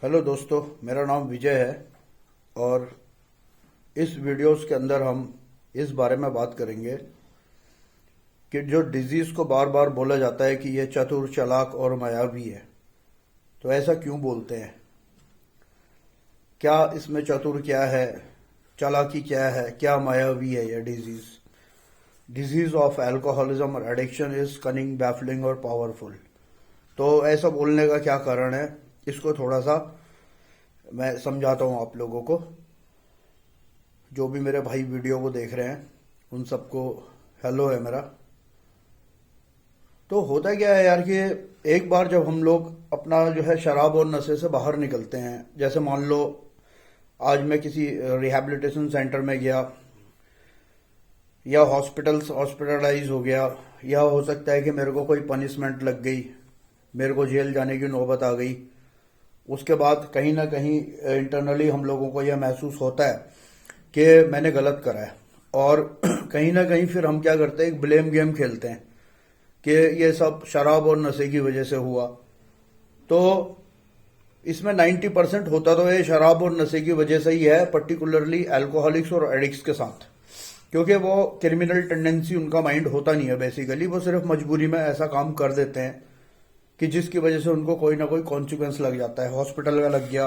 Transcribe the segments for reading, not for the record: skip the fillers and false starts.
Hello दोस्तों, मेरा नाम विजय है और इस वीडियोस के अंदर हम इस बारे में बात करेंगे कि जो डिजीज को बार बार बोला जाता है कि ये चतुर, चालाक और मायावी है। तो ऐसा क्यों बोलते हैं? क्या इसमें चतुर क्या है, चालाकी क्या है, क्या मायावी है यह डिजीज? डिजीज ऑफ अल्कोहलिज्म और एडिक्शन इज कनिंग, बैफलिंग और पावरफुल। तो ऐसा बोलने का क्या कारण है, इसको थोड़ा सा मैं समझाता हूँ आप लोगों को। जो भी मेरे भाई वीडियो को देख रहे हैं उन सबको हेलो है मेरा। तो होता क्या है यार कि एक बार जब हम लोग अपना जो है शराब और नशे से बाहर निकलते हैं, जैसे मान लो आज मैं किसी रिहैबिलिटेशन सेंटर में गया या हॉस्पिटलाइज हो गया, या हो सकता है कि मेरे को कोई पनिशमेंट लग गई, मेरे को जेल जाने की नौबत आ गई। उसके बाद कहीं ना कहीं इंटरनली हम लोगों को यह महसूस होता है कि मैंने गलत करा है, और कहीं ना कहीं फिर हम क्या करते हैं, एक ब्लेम गेम खेलते हैं कि ये सब शराब और नशे की वजह से हुआ। तो इसमें 90% होता तो ये शराब और नशे की वजह से ही है, पर्टिकुलरली अल्कोहलिक्स और एडिक्ट्स के साथ, क्योंकि वो क्रिमिनल टेंडेंसी उनका माइंड होता नहीं है। बेसिकली वो सिर्फ मजबूरी में ऐसा काम कर देते हैं कि जिसकी वजह से उनको कोई ना कोई कॉन्सिक्वेंस लग जाता है। हॉस्पिटल का लग गया,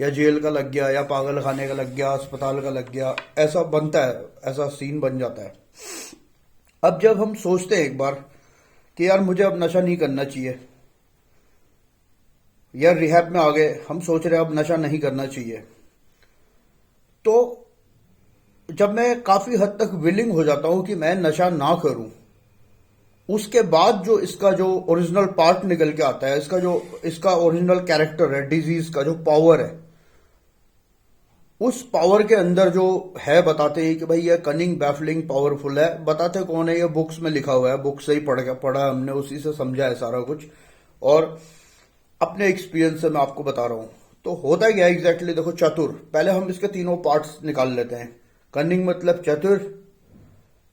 या जेल का लग गया, या पागल खाने का लग गया, अस्पताल का लग गया, ऐसा बनता है, ऐसा सीन बन जाता है। अब जब हम सोचते हैं एक बार कि यार मुझे अब नशा नहीं करना चाहिए, यार रिहैब में आ गए, हम सोच रहे हैं अब नशा नहीं करना चाहिए, तो जब मैं काफी हद तक विलिंग हो जाता हूं कि मैं नशा ना करूं, उसके बाद जो इसका जो ओरिजिनल पार्ट निकल के आता है, इसका ओरिजिनल कैरेक्टर है, डिजीज का जो पावर है, उस पावर के अंदर जो है, बताते हैं कि भाई ये कनिंग, बैफलिंग, पावरफुल है। बताते कौन है? ये बुक्स में लिखा हुआ है, बुक से ही पढ़ा हमने, उसी से समझा है सारा कुछ, और अपने एक्सपीरियंस से मैं आपको बता रहा हूं। तो होता क्या एग्जैक्टली, देखो, चतुर, पहले हम इसके तीनों पार्ट्स निकाल लेते हैं। कनिंग मतलब चतुर,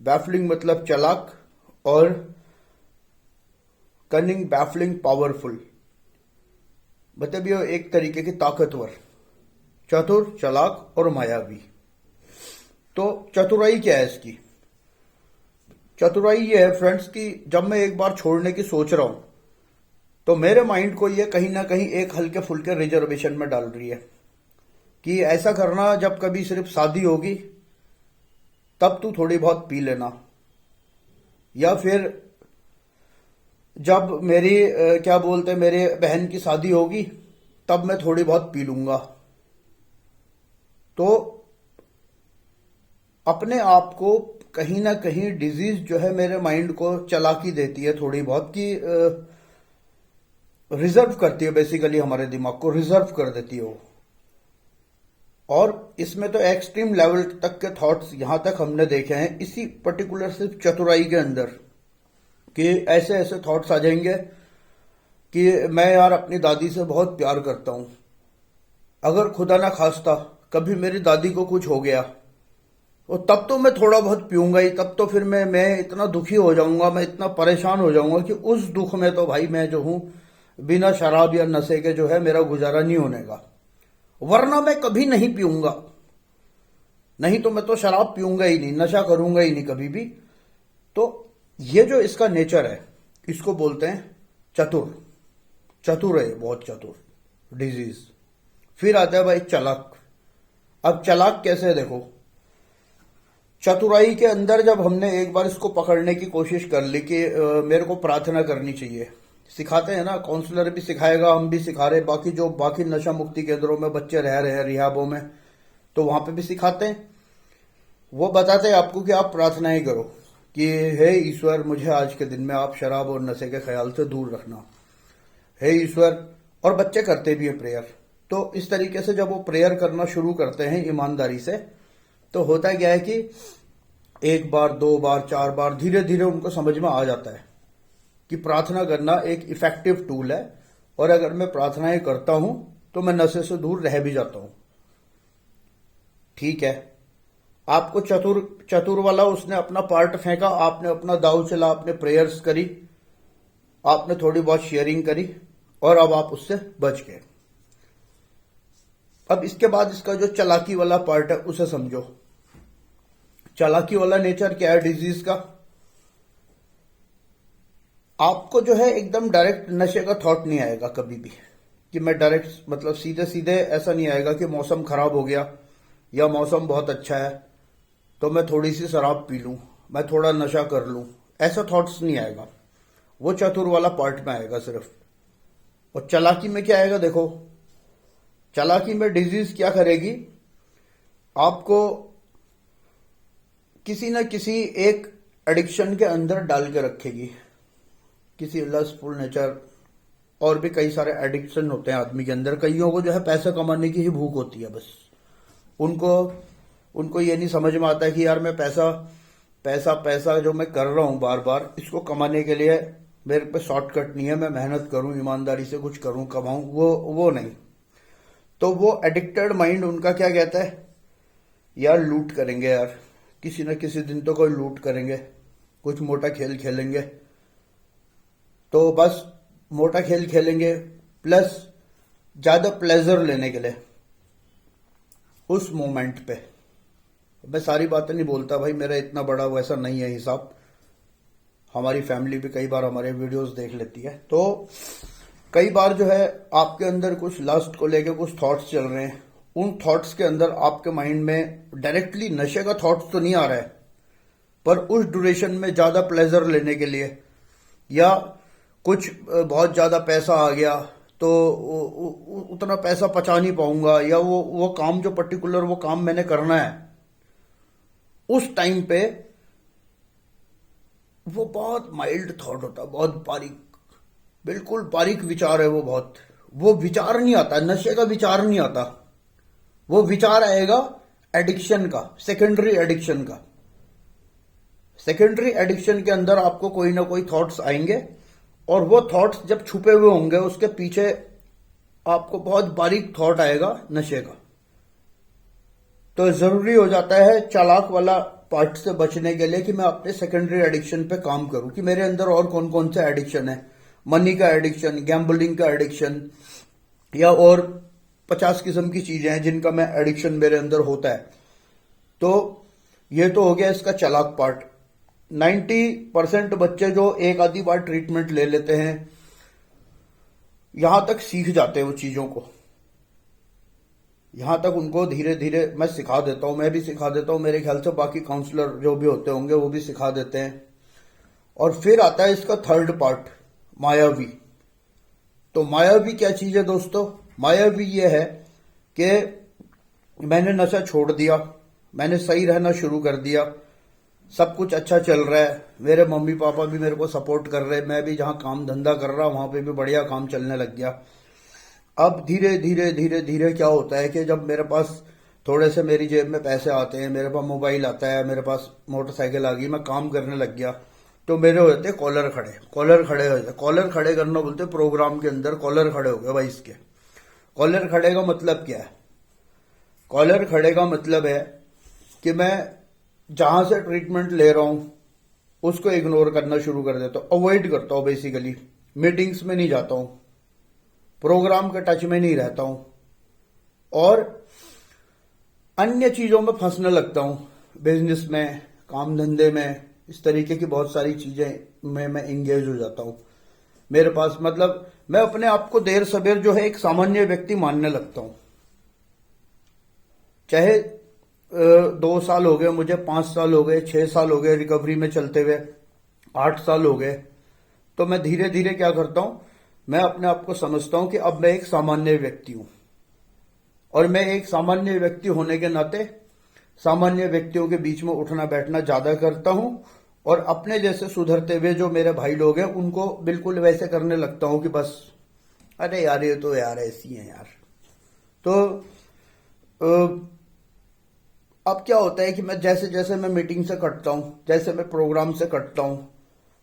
बैफलिंग मतलब चालाक, और कनिंग, बैफलिंग, पावरफुल मतलब ये एक तरीके की ताकतवर। चतुर, चालाक और मायावी। तो चतुराई क्या है इसकी? चतुराई ये है फ्रेंड्स कि जब मैं एक बार छोड़ने की सोच रहा हूं, तो मेरे माइंड को ये कहीं ना कहीं एक हल्के फुल्के रिजर्वेशन में डाल रही है कि ऐसा करना, जब कभी सिर्फ शादी होगी तब तू थोड़ी बहुत पी लेना, या फिर जब मेरी क्या बोलते, मेरे बहन की शादी होगी तब मैं थोड़ी बहुत पी लूंगा। तो अपने आप को कहीं ना कहीं डिजीज जो है मेरे माइंड को चालाकी देती है थोड़ी बहुत, कि रिजर्व करती है, बेसिकली हमारे दिमाग को रिजर्व कर देती है वो। और इसमें तो एक्सट्रीम लेवल तक के थॉट्स यहां तक हमने देखे हैं इसी पर्टिकुलर सिर्फ चतुराई के अंदर, कि ऐसे ऐसे थॉट्स आ जाएंगे कि मैं यार अपनी दादी से बहुत प्यार करता हूं, अगर खुदा ना खास्ता कभी मेरी दादी को कुछ हो गया, और तब तो मैं थोड़ा बहुत पीऊंगा ही, तब तो फिर मैं इतना दुखी हो जाऊंगा, मैं इतना परेशान हो जाऊंगा कि उस दुख में तो भाई मैं जो हूं, बिना शराब या नशे के जो है मेरा गुजारा नहीं होने का, वरना मैं कभी नहीं पीऊंगा। नहीं तो मैं तो शराब पीऊंगा ही नहीं, नशा करूंगा ही नहीं कभी भी। तो ये जो इसका नेचर है, इसको बोलते हैं चतुर। चतुर है, बहुत चतुर डिजीज। फिर आता है भाई चालाक। अब चालाक कैसे है, देखो, चतुराई के अंदर जब हमने एक बार इसको पकड़ने की कोशिश कर ली कि मेरे को प्रार्थना करनी चाहिए, सिखाते हैं ना, काउंसलर भी सिखाएगा, हम भी सिखा रहे, बाकी नशा मुक्ति केंद्रों में बच्चे रह रहे हैं, रिहाबों में, तो वहां पे भी सिखाते हैं। वो बताते हैं आपको कि आप प्रार्थनाएं करो कि हे ईश्वर, मुझे आज के दिन में आप शराब और नशे के ख्याल से दूर रखना, हे ईश्वर। और बच्चे करते भी है प्रेयर। तो इस तरीके से जब वो प्रेयर करना शुरू करते हैं ईमानदारी से, तो होता क्या है कि एक बार, दो बार, चार बार, धीरे धीरे उनको समझ में आ जाता है कि प्रार्थना करना एक इफेक्टिव टूल है, और अगर मैं प्रार्थनाएं करता हूं तो मैं नशे से दूर रह भी जाता हूं। ठीक है, आपको चतुर चतुर वाला उसने अपना पार्ट फेंका, आपने अपना दाव चला, आपने प्रेयर्स करी, आपने थोड़ी बहुत शेयरिंग करी, और अब आप उससे बच गए। अब इसके बाद इसका जो चालाकी वाला पार्ट है उसे समझो। चालाकी वाला नेचर क्या है डिजीज का? आपको जो है एकदम डायरेक्ट नशे का थॉट नहीं आएगा कभी भी, कि मैं डायरेक्ट मतलब सीधे सीधे ऐसा नहीं आएगा कि मौसम खराब हो गया या मौसम बहुत अच्छा है तो मैं थोड़ी सी शराब पी लूं, मैं थोड़ा नशा कर लूं, ऐसा थॉट्स नहीं आएगा। वो चतुर वाला पार्ट में आएगा सिर्फ। और चालाकी में क्या आएगा देखो, चालाकी में डिजीज क्या करेगी, आपको किसी न किसी एक एडिक्शन के अंदर डाल के रखेगी, किसी लस्टफुल नेचर। और भी कई सारे एडिक्शन होते हैं आदमी के अंदर। कईयों को जो है पैसे कमाने की ही भूख होती है बस। उनको ये नहीं समझ में आता है कि यार मैं पैसा पैसा पैसा जो मैं कर रहा हूं बार बार, इसको कमाने के लिए मेरे पे शॉर्टकट नहीं है, मैं मेहनत करूं, ईमानदारी से कुछ करूं, कमाऊं, वो नहीं। तो वो एडिक्टेड माइंड उनका क्या कहता है, यार लूट करेंगे यार, किसी न किसी दिन तो कोई लूट करेंगे, कुछ मोटा खेल खेलेंगे। तो बस मोटा खेल खेलेंगे प्लस ज्यादा प्लेजर लेने के लिए उस मोमेंट पे। मैं सारी बातें नहीं बोलता भाई, मेरा इतना बड़ा वैसा नहीं है हिसाब। हमारी फैमिली भी कई बार हमारे वीडियोस देख लेती है। तो कई बार जो है आपके अंदर कुछ लस्ट को लेके कुछ थॉट्स चल रहे हैं, उन थॉट्स के अंदर आपके माइंड में डायरेक्टली नशे का थॉट्स तो नहीं आ रहा है, पर उस ड्यूरेशन में ज्यादा प्लेजर लेने के लिए या कुछ बहुत ज्यादा पैसा आ गया तो उतना पैसा पचा नहीं पाऊंगा, या वो काम जो पर्टिकुलर वो काम मैंने करना है उस टाइम पे वो बहुत माइल्ड थॉट होता है, बहुत बारीक, बिल्कुल बारीक विचार है वो। बहुत वो विचार नहीं आता, नशे का विचार नहीं आता, वो विचार आएगा एडिक्शन का, सेकेंडरी एडिक्शन का। सेकेंडरी एडिक्शन के अंदर आपको कोई ना कोई थॉट्स आएंगे और वो थॉट्स जब छुपे हुए होंगे उसके पीछे आपको बहुत बारीक थॉट आएगा नशे का। तो जरूरी हो जाता है चालाक वाला पार्ट से बचने के लिए कि मैं अपने सेकेंडरी एडिक्शन पे काम करूं, कि मेरे अंदर और कौन कौन से एडिक्शन है, मनी का एडिक्शन, गैम्बलिंग का एडिक्शन, या और 50 किस्म की चीजें हैं जिनका मैं एडिक्शन मेरे अंदर होता है। तो ये तो हो गया इसका चालाक पार्ट। 90% बच्चे जो एक आधी बार ट्रीटमेंट ले लेते हैं, यहां तक सीख जाते हैं वो चीजों को, यहां तक उनको धीरे धीरे मैं सिखा देता हूं, मैं भी सिखा देता हूं, मेरे ख्याल से बाकी काउंसलर जो भी होते होंगे वो भी सिखा देते हैं। और फिर आता है इसका थर्ड पार्ट, मायावी। तो मायावी क्या चीज है दोस्तों? मायावी ये है कि मैंने नशा छोड़ दिया, मैंने सही रहना शुरू कर दिया, सब कुछ अच्छा चल रहा है, मेरे मम्मी पापा भी मेरे को सपोर्ट कर रहे हैं, मैं भी जहां काम धंधा कर रहा हूं वहां पे भी बढ़िया काम चलने लग गया। अब धीरे धीरे धीरे धीरे क्या होता है कि जब मेरे पास थोड़े से मेरी जेब में पैसे आते हैं, मेरे पास मोबाइल आता है, मेरे पास मोटरसाइकिल आ गई, मैं काम करने लग गया, तो मेरे हो जाते कॉलर खड़े, कॉलर खड़े हो जाते, कॉलर खड़े करना बोलते प्रोग्राम के अंदर, कॉलर खड़े हो गए भाई इसके। कॉलर खड़े का मतलब क्या है? कॉलर खड़े का मतलब है कि मैं जहां से ट्रीटमेंट ले रहा हूं उसको इग्नोर करना शुरू कर देता हूं, अवॉइड करता हूं बेसिकली, मीटिंग्स में नहीं जाता हूं, प्रोग्राम के टच में नहीं रहता हूं और अन्य चीजों में फंसने लगता हूं, बिजनेस में, काम धंधे में, इस तरीके की बहुत सारी चीजें में मैं इंगेज हो जाता हूं। मेरे पास मतलब मैं अपने आप को देर सवेर जो है एक सामान्य व्यक्ति मानने लगता हूं। चाहे 2 साल हो गए मुझे, 5 साल हो गए, 6 साल हो गए रिकवरी में चलते हुए, 8 साल हो गए, तो मैं धीरे धीरे क्या करता हूं, मैं अपने आप को समझता हूं कि अब मैं एक सामान्य व्यक्ति हूं। और मैं एक सामान्य व्यक्ति होने के नाते सामान्य व्यक्तियों के बीच में उठना बैठना ज्यादा करता हूं और अपने जैसे सुधरते हुए जो मेरे भाई लोग हैं उनको बिल्कुल वैसे करने लगता हूं कि बस अरे यार ये तो यार ऐसी है यार। तो अब क्या होता है कि मैं जैसे जैसे मैं मीटिंग से कटता हूं, जैसे मैं प्रोग्राम से कटता हूं,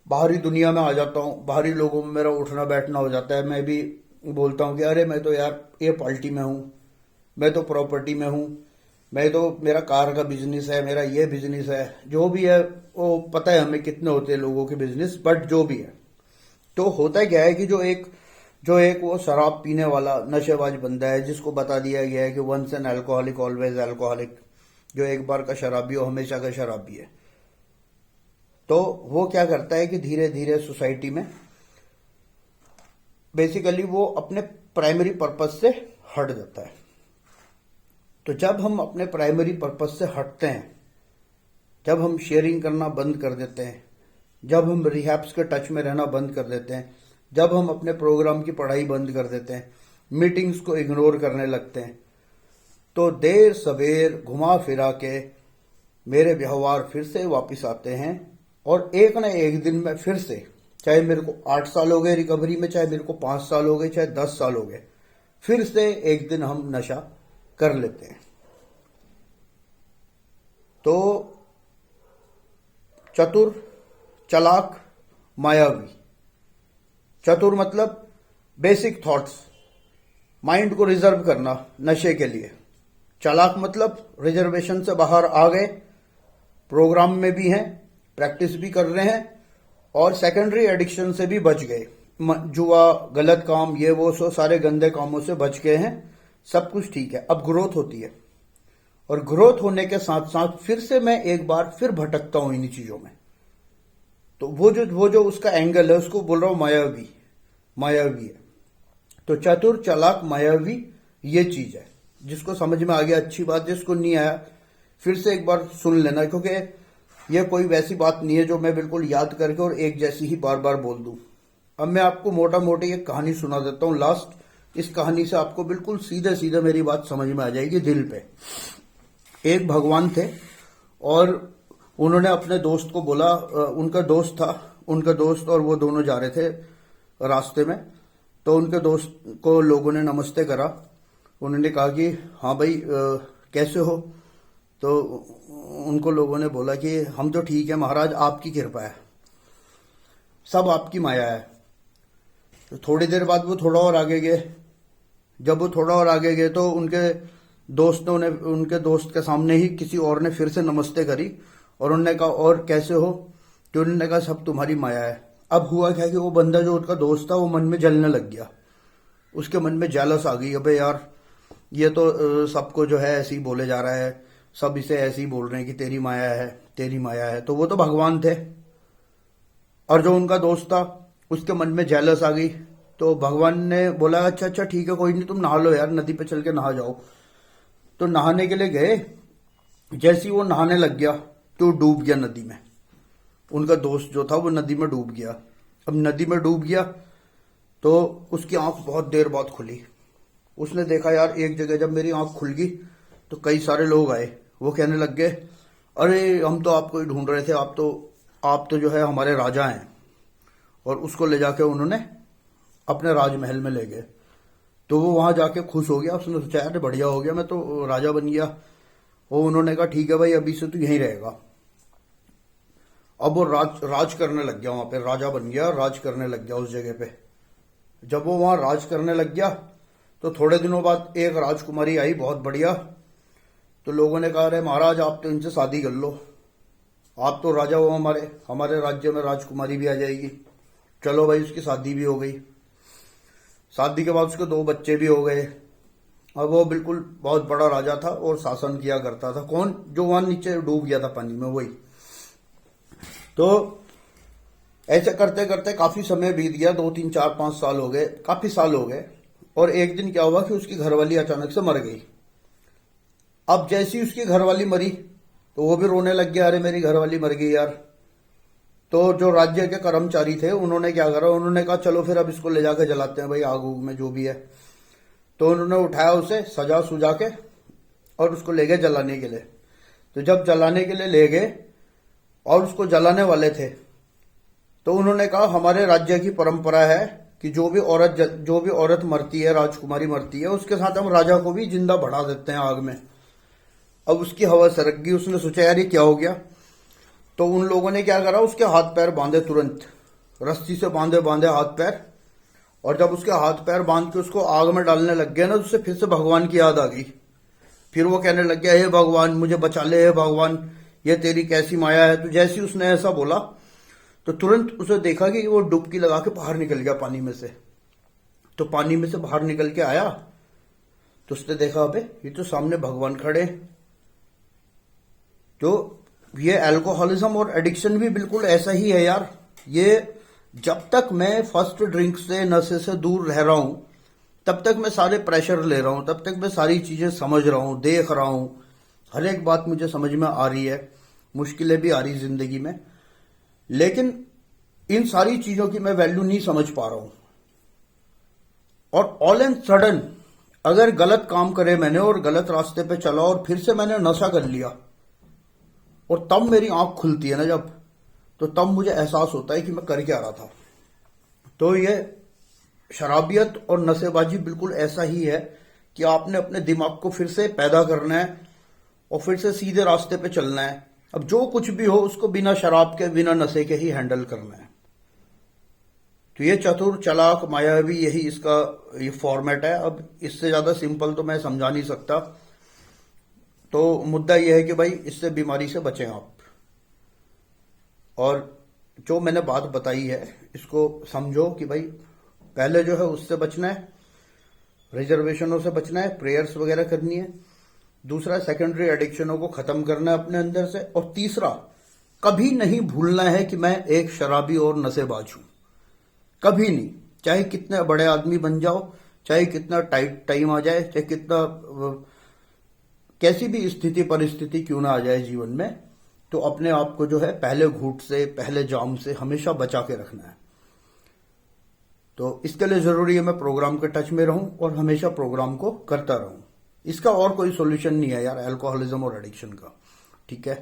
बाहरी दुनिया में आ जाता हूं, बाहरी लोगों में मेरा उठना बैठना हो जाता है, मैं भी बोलता हूं कि अरे मैं तो यार ये पार्टी में हूं, मैं तो प्रॉपर्टी में हूं, मैं तो मेरा कार का बिजनेस है, मेरा ये बिजनेस है, जो भी है वो पता है हमें कितने होते हैं लोगों के बिजनेस, बट जो भी है। तो होता क्या है कि जो एक जो एक वो शराब पीने वाला नशेबाज बंदा है जिसको बता दिया गया है कि once an alcoholic always alcoholic, जो एक बार का शराबी हो हमेशा का शराबी है। तो वो क्या करता है कि धीरे धीरे सोसाइटी में बेसिकली वो अपने प्राइमरी पर्पस से हट जाता है। तो जब हम अपने प्राइमरी पर्पस से हटते हैं, जब हम शेयरिंग करना बंद कर देते हैं, जब हम रिहैब्स के टच में रहना बंद कर देते हैं, जब हम अपने प्रोग्राम की पढ़ाई बंद कर देते हैं, मीटिंग्स को इग्नोर करने लगते हैं, तो देर सवेर घुमा फिरा के मेरे व्यवहार फिर से वापस आते हैं। और एक न एक दिन में फिर से, चाहे मेरे को 8 साल हो गए रिकवरी में, चाहे मेरे को 5 साल हो गए, चाहे 10 साल हो गए, फिर से एक दिन हम नशा कर लेते हैं। तो चतुर, चालाक, मायावी। चतुर मतलब बेसिक थॉट्स, माइंड को रिजर्व करना नशे के लिए। चालाक मतलब रिजर्वेशन से बाहर आ गए, प्रोग्राम में भी हैं, प्रैक्टिस भी कर रहे हैं, और सेकेंडरी एडिक्शन से भी बच गए। जुआ, गलत काम, ये वो सो सारे गंदे कामों से बच गए हैं, सब कुछ ठीक है। अब ग्रोथ होती है, और ग्रोथ होने के साथ साथ फिर से मैं एक बार फिर भटकता हूं इन्हीं चीजों में। तो वो जो उसका एंगल है उसको बोल रहा हूं मायावी, मायावी है। तो चतुर, चालाक, मायावी ये चीज है। जिसको समझ में आ गया अच्छी बात, जिसको नहीं आया फिर से एक बार सुन लेना, क्योंकि ये कोई वैसी बात नहीं है जो मैं बिल्कुल याद करके और एक जैसी ही बार बार बोल दूं। अब मैं आपको मोटा मोटी एक कहानी सुना देता हूं लास्ट। इस कहानी से आपको बिल्कुल सीधे सीधे मेरी बात समझ में आ जाएगी दिल पे। एक भगवान थे, और उन्होंने अपने दोस्त को बोला, उनका दोस्त था, उनका दोस्त और वो दोनों जा रहे थे रास्ते में। तो उनके दोस्त को लोगों ने नमस्ते करा। उन्होंने कहा कि हाँ भाई कैसे हो? तो उनको लोगों ने बोला कि हम तो ठीक है महाराज, आपकी कृपा है, सब आपकी माया है। तो थोड़ी देर बाद वो थोड़ा और आगे गए। जब वो थोड़ा और आगे गए तो उनके दोस्तों ने, उनके दोस्त के सामने ही किसी और ने फिर से नमस्ते करी, और उन्होंने कहा और कैसे हो? तो उन्होंने कहा सब तुम्हारी माया है। अब हुआ क्या कि वो बंदा जो उनका दोस्त था वो मन में जलने लग गया, उसके मन में जेलस आ गई। अबे यार, ये तो सबको जो है ऐसे ही बोले जा रहा है, सब इसे ऐसे ही बोल रहे हैं कि तेरी माया है, तेरी माया है। तो वो तो भगवान थे, और जो उनका दोस्त था उसके मन में जेलस आ गई। तो भगवान ने बोला अच्छा अच्छा ठीक है, कोई नहीं, तुम नहा लो यार, नदी पे चल के नहा जाओ। तो नहाने के लिए गए। जैसे ही वो नहाने लग गया तो डूब गया नदी में। उनका दोस्त जो था वो नदी में डूब गया। अब नदी में डूब गया तो उसकी आंख बहुत देर बाद खुली। उसने देखा यार एक जगह जब मेरी आंख खुल गई तो कई सारे लोग आए। वो कहने लग गए अरे हम तो आपको ही ढूंढ रहे थे, आप तो जो है हमारे राजा हैं। और उसको ले जाके उन्होंने अपने राजमहल में ले गए। तो वो वहां जाके खुश हो गया। उसने सोचा यार बढ़िया हो गया, मैं तो राजा बन गया। और उन्होंने कहा ठीक है भाई, अभी से तू यहीं रहेगा। अब वो राज करने लग गया, वहां पे राजा बन गया, राज करने लग गया उस जगह पे। जब वो वहां राज करने लग गया तो थोड़े दिनों बाद एक राजकुमारी आई बहुत बढ़िया। तो लोगों ने कहा अरे महाराज आप तो इनसे शादी कर लो, आप तो राजा हो, हमारे राज्य में राजकुमारी भी आ जाएगी। चलो भाई, उसकी शादी भी हो गई। शादी के बाद उसके 2 बच्चे भी हो गए। अब वो बिल्कुल बहुत बड़ा राजा था और शासन किया करता था। कौन? जो वहां नीचे डूब गया था पानी में, वही। तो ऐसे करते करते काफी समय बीत गया, 2 3 4 5 साल हो गए, काफी साल हो गए। और एक दिन क्या हुआ कि उसकी घरवाली अचानक से मर गई। अब जैसी उसकी घरवाली मरी तो वो भी रोने लग गया, अरे मेरी घरवाली मर गई यार। तो जो राज्य के कर्मचारी थे उन्होंने क्या करा, उन्होंने कहा चलो फिर अब इसको ले जाकर जलाते हैं भाई, आग उग में जो भी है। तो उन्होंने उठाया उसे सजा सुजा के और उसको ले गए जलाने के लिए। तो जब जलाने के लिए ले गए और उसको जलाने वाले थे तो उन्होंने कहा हमारे राज्य की परंपरा है कि जो भी औरत मरती है, राजकुमारी मरती है, उसके साथ हम राजा को भी जिंदा बढ़ा देते हैं आग में। अब उसकी हवा सरक गई। उसने सोचा यार ये क्या हो गया। तो उन लोगों ने क्या करा, उसके हाथ पैर बांधे, तुरंत रस्सी से बांधे बांधे हाथ पैर। और जब उसके हाथ पैर बांध के उसको आग में डालने लग गया ना, तो उससे फिर से भगवान की याद आ गई। फिर वो कहने लग गया हे भगवान मुझे बचा ले, हे भगवान ये तेरी कैसी माया है। तो जैसे ही उसने ऐसा बोला तो तुरंत उसे देखा कि वो डुबकी लगा के बाहर निकल गया पानी में से। तो पानी में से बाहर निकल के आया तो उसने देखा अबे ये तो सामने भगवान खड़े हैं। तो ये अल्कोहलिज्म और एडिक्शन भी बिल्कुल ऐसा ही है यार। ये जब तक मैं फर्स्ट ड्रिंक से नशे से दूर रह रहा हूं तब तक मैं सारे प्रेशर ले रहा हूं, तब तक मैं सारी चीजें समझ रहा हूं, देख रहा हूं, हर एक बात मुझे समझ में आ रही है, मुश्किलें भी आ रही जिंदगी में, लेकिन इन सारी चीजों की मैं वैल्यू नहीं समझ पा रहा हूं। और ऑल एंड सडन अगर गलत काम करे मैंने और गलत रास्ते पे चला और फिर से मैंने नशा कर लिया और तब मेरी आंख खुलती है ना जब, तो तब मुझे एहसास होता है कि मैं कर क्या रहा था। तो ये शराबियत और नशेबाजी बिल्कुल ऐसा ही है कि आपने अपने दिमाग को फिर से पैदा करना है और फिर से सीधे रास्ते पे चलना है। अब जो कुछ भी हो उसको बिना शराब के बिना नशे के ही हैंडल करना है। तो ये चतुर चालाक मायावी यही इसका ये फॉर्मेट है। अब इससे ज्यादा सिंपल तो मैं समझा नहीं सकता। तो मुद्दा यह है कि भाई इससे बीमारी से बचें आप, और जो मैंने बात बताई है इसको समझो कि भाई पहले जो है उससे बचना है, रिजर्वेशनों से बचना है, प्रेयर्स वगैरह करनी है। दूसरा सेकेंडरी एडिक्शनों को खत्म करना है अपने अंदर से। और तीसरा कभी नहीं भूलना है कि मैं एक शराबी और नशेबाज हूं, कभी नहीं। चाहे कितने बड़े आदमी बन जाओ, चाहे कितना टाइट टाइम आ जाए, चाहे कितना कैसी भी स्थिति परिस्थिति क्यों ना आ जाए जीवन में, तो अपने आप को जो है पहले घूंट से पहले जाम से हमेशा बचा के रखना है। तो इसके लिए जरूरी है मैं प्रोग्राम के टच में रहूं और हमेशा प्रोग्राम को करता रहूं। इसका और कोई सॉल्यूशन नहीं है यार अल्कोहलिज्म और एडिक्शन का। ठीक है,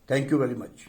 थैंक यू वेरी मच।